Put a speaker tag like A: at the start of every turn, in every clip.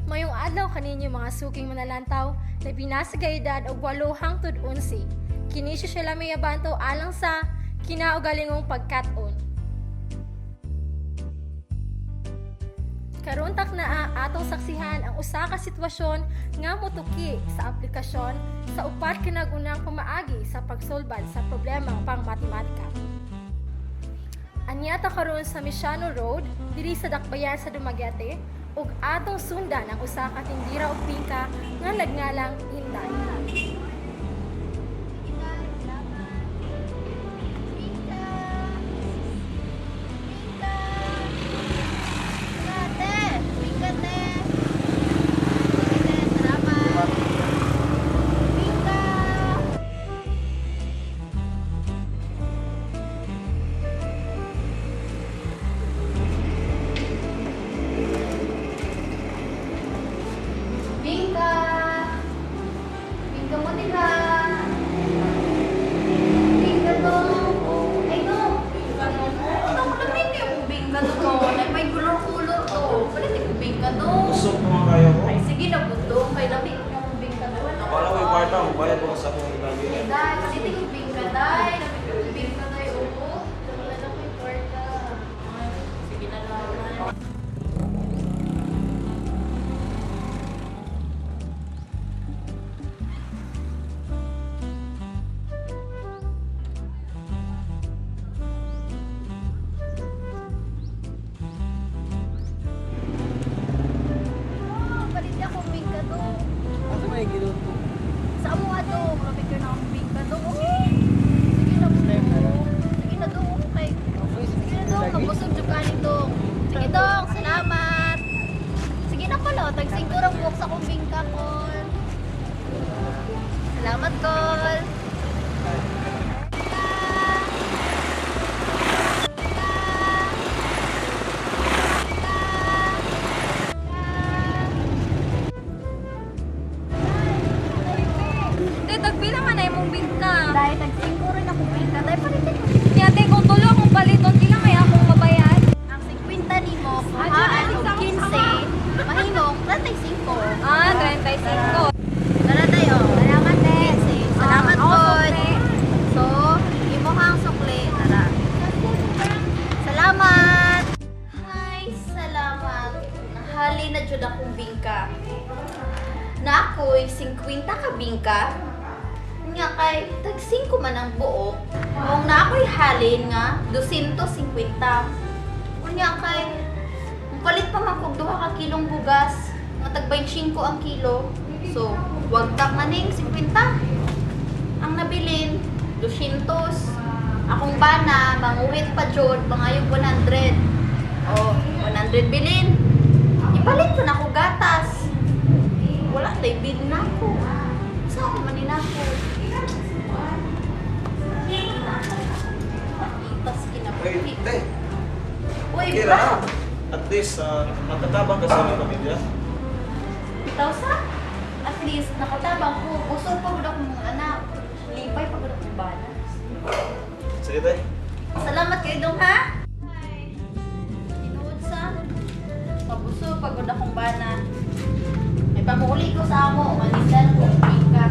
A: Mayong adlaw kaninyo mga suking manalantaw, labi na sa kaedad og 8 hangtod 11. Kini siya lamay abanto alang sa kinaugalingong pagkat-on. Karon tak naa atong saksihan ang usa ka sitwasyon nga motuki sa aplikasyon sa upat kinagunang pamaagi sa pagsolban sa problemang pang-matematika. Anyata karon sa Misiano Road diri sa Dakbayan sa Dumaguete ug atong sundan ang usa ka tindira og bingka nga nagngalang Inday.
B: Usok naman kaya ko.
C: Ay, sige na buto. Kay labi ko yung bingka doon.
B: Wala ko yung kwarta, bayad ko sa akong lagi.
C: Ay, dahil, palitin yung bingka, dahil. Labi ko yung bingka, dahil. Oo. Wala na ko yung kwarta. Ay, sige na lang. Palit niya akong bingka doon.
B: Ano may gilot ko?
C: Sa amo ato, malapit ka na akong bingka doon. Okay. Sige na buto. Sige na doon. Okay. Sige na dong, nabusog yung kanin dong. Sige dong, salamat. Sige na pala, tag-singkurang buhok sa kong bingka, Col. Salamat, Col.
D: Hindi, tagpila man na imong bingka.
C: Dahil tag-singkuran akong bingka, dahil palitin ko.
D: Yate, kung tulo akong paliton, kailan may akong mabayad?
C: Ang 50 ni mo, kuhaan og 15, mahimong 35.
D: Ah, 35.
C: Tara tayo. Salamat, Nancy. Salamat,
D: Ako,
C: Col.
D: sukli.
C: So, imo kang sukli. Tara. Salamat. Hi, salamat. Nahali na jud akong bingka. Na ako'y 50 ka bingka. Nga kay tag 5 man ang buok. Kung na ako'y halin nga 250. Nga kay palit pa man kog 2 ka kilong bugas. Nga tag 25 ang kilo. So, wag tak na ning 50. Ang nabilin 200. Akong bana manguhit pa jud pangayog 100. Oh, 100 bilin. Ipalit ko na ko gatas. Wala tay bid na ko. Saan man din ako? Itas
B: Hey,
C: kinabuhi.
B: te.
C: Uy,
B: Okay
C: bra!
B: lang. At least, matatabang ka sa aming pamilya.
C: Bitaw sa? At least, nakatabang ko. Busog pa gud akong mga anak. Lipay pa gud akong bana.
B: Sige, te.
C: Salamat kayo dong, ha? Hi. Tinuod sa? Pabusog pa gud akong bana. May pamuli ko sa amo. Manindan ko bingka.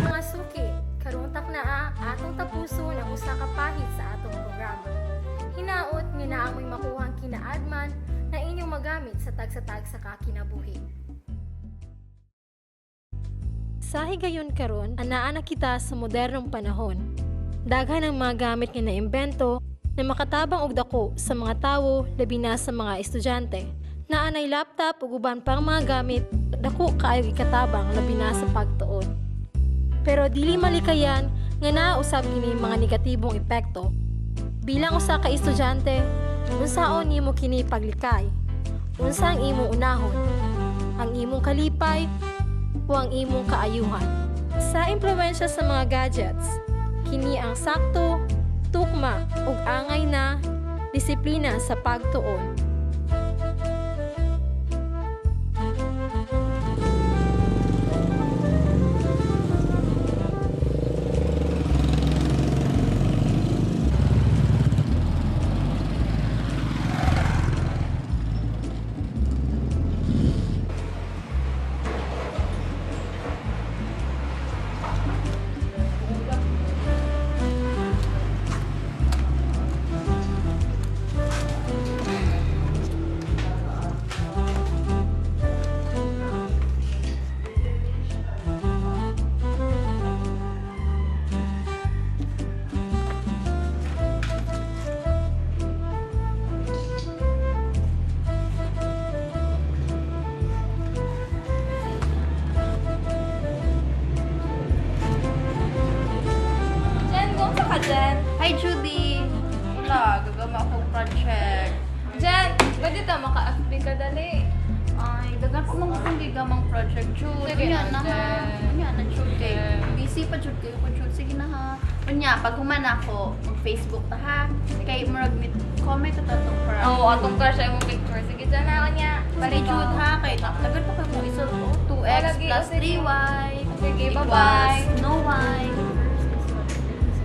A: Mga suki, karuntak na atong tapuson ang usa ka pahit sa atong programa. Hinaot nga naamoy makuhang kinaadman na inyong magamit sa tag-sa-tag sa kakinabuhi. Sa higayon karon, anaa na kita sa modernong panahon. Daghan ang mga gamit nga naimbento na makatabang og dako sa mga tawo, labi na sa mga estudyante. Naanay laptop ug uban pang mga gamit, dako kaayo ikatabang labi na sa pagtuon. Pero dili malikayan nga nausab kini mga negatibong epekto. Bilang usa ka estudyante, unsaon nimo kini paglikay? Unsa ang imong unahon? Ang imong kalipay o ang imong kaayuhan? Sa impluwensya sa mga gadgets, kini ang sakto, tukma ug angay na disiplina sa pagtuon.
C: project.
D: Jen, pwede ta maka-FB ka dali.
C: Ay, dagan pa mga kung gigamang project, Jude.
D: Sige
C: Unya
D: na,
C: na ha.
D: Jen.
C: Unya na, Jude. Kay
D: Jen.
C: busy pa, Jude. Kayo ko, Jude. Sige na ha. Unya, pag human ako, mag-Facebook ta ha. Kay murag comment ta itong para.
D: Oo, atong crush ay mong picture. Sige, Jen na, kanya.
C: Sige, Jude ha. Kay tagal pa kayo mong isa to. 2x
D: Lagi,
C: plus
D: sige.
C: 3y.
D: Sige,
C: equals
D: bye-bye.
C: no y.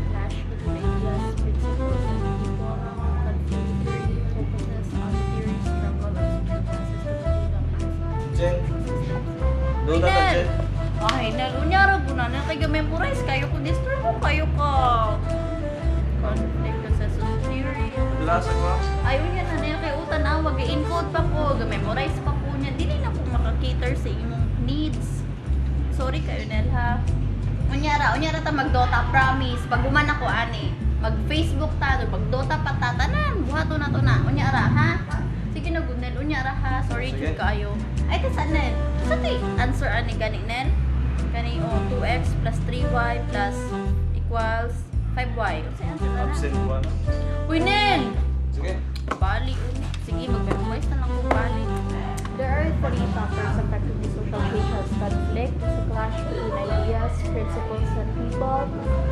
C: Clash between ideas, principles, and people. Conflict theory focuses on theory, struggle, and circumstances to the dominance.
B: Jen. Duda ka,
C: Inen.
B: Jen.
C: Ay, nalunyara ko na. Nakag-memorize kayo ko. Disturb mo kayo ka. Conflict consensus theory.
B: Lasa ko.
C: Ayaw niya na niya kay utan na. Wag i-encode pa ko. Ga-memorize pa ko niya. Dili na ko makakater sa imong needs. Sorry kayo, Nel, ha? Unyara ta mag-Dota, promise. Pag guman ako, ani. Mag-Facebook ta, mag-Dota pa ta. Tanan, buhato na to na. Unyara, ha? Sige na, good, Nel. Unyara, ha? Sorry,
B: Sige.
C: Jude kayo. Ay, tas Nel. Sa answer, ani, gani, Nel? Gani, 2x plus 3y plus equals 5y. Kasi answer na.
B: Absent 1.
C: Uy, Nel!
B: Sige.
C: Bali. Sige, mag-memorize na lang ko bali. There are three factors affecting the social change as conflict, the clash between ideas, principles, and people,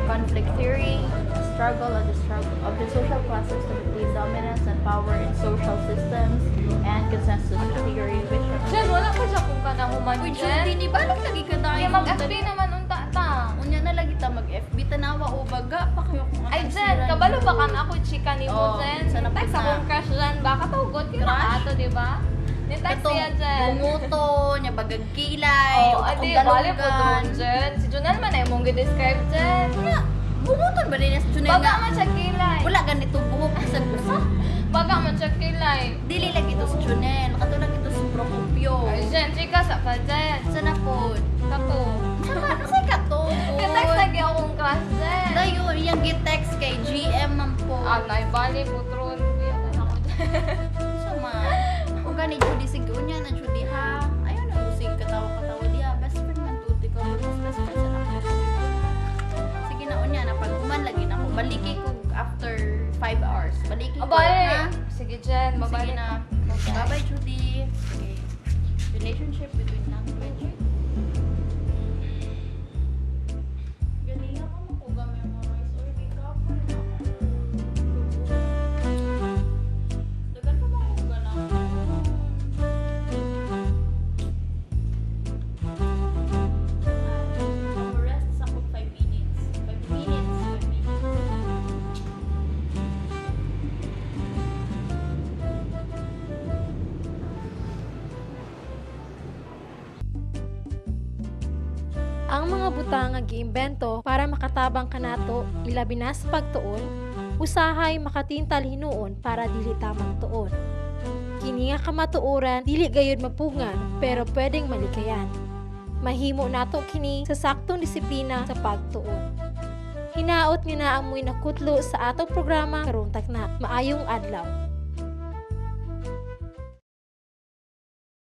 C: conflict theory, struggle of the social classes to maintain dominance and power in social systems, and consensus theory, which
D: Jen, wala pa siya kung kanahuman,
C: Uy,
D: Jen.
C: Judy, balik lagi ka dahil.
D: Kaya mag-FB naman unta ta.
C: Unya na lagi ta mag-FB, tanawa o baga pa kayo kung
D: Ay,
C: anong
D: Jen,
C: sira
D: kabalo
C: niyo.
D: ba kan ako chika ni mo,
C: Oo,
D: Jen?
C: sana
D: Text
C: na.
D: akong crush, Jen. Baka tawagod ka na
C: Crush?
D: ato, di ba? Ni-text
C: Itong
D: siya, Jen.
C: bumuto, niya bagagkilay,
D: Oo, adi, bali po doon, Jen. Si Junel man ay mong gi-describe, Jen.
C: Bumuton ba rin sa Junel
D: Baga
C: nga?
D: man siya kilay.
C: Wala ganito buhok sa busa.
D: Baga man siya kilay.
C: Dili lang ito sa Junel, katulad ito sa Procopio.
D: Ay, Jen, chika sa ka, Jen.
C: Sana po.
D: Kato.
C: Nasay ka to?
D: Ni-text lagi akong crush, Jen.
C: Dayo, yung gi-text kay GM man po.
D: Ah, naibali po, Tron. Biyakan ako, Jen.
C: Sama. O gani Judy, sige unya na Judy ha. Ayaw na usig katawa-katawa diha. Best friend man to, ikaw mas best friend sa ako. Sige na unya na pag human lagi na ako. Baliki ko after 5 hours. Baliki ko
D: Abay.
C: ha.
D: Sige, Jen.
C: Sige
D: Babalik
C: na. Bye-bye Judy. Okay. Relationship between language. Ganiya ka mo ko ga-memorize or di ka pa na. Dagan pa ba ko ganang? Rest sa ako 5 minutes. 5 minutes. 5 minutes.
A: Ang mga butang nga giimbento para makatabang kanato ilabi na sa pagtuon, usahay makatintal hinuon para dili tamang tuon. Kini nga kamatuoran dili gayud mapungan pero pwedeng malikayan. Mahimo nato kini sa saktong disiplina sa pagtuon. Hinaot nga na amoy nakutlo sa atong programa karong tagna. Maayong adlaw.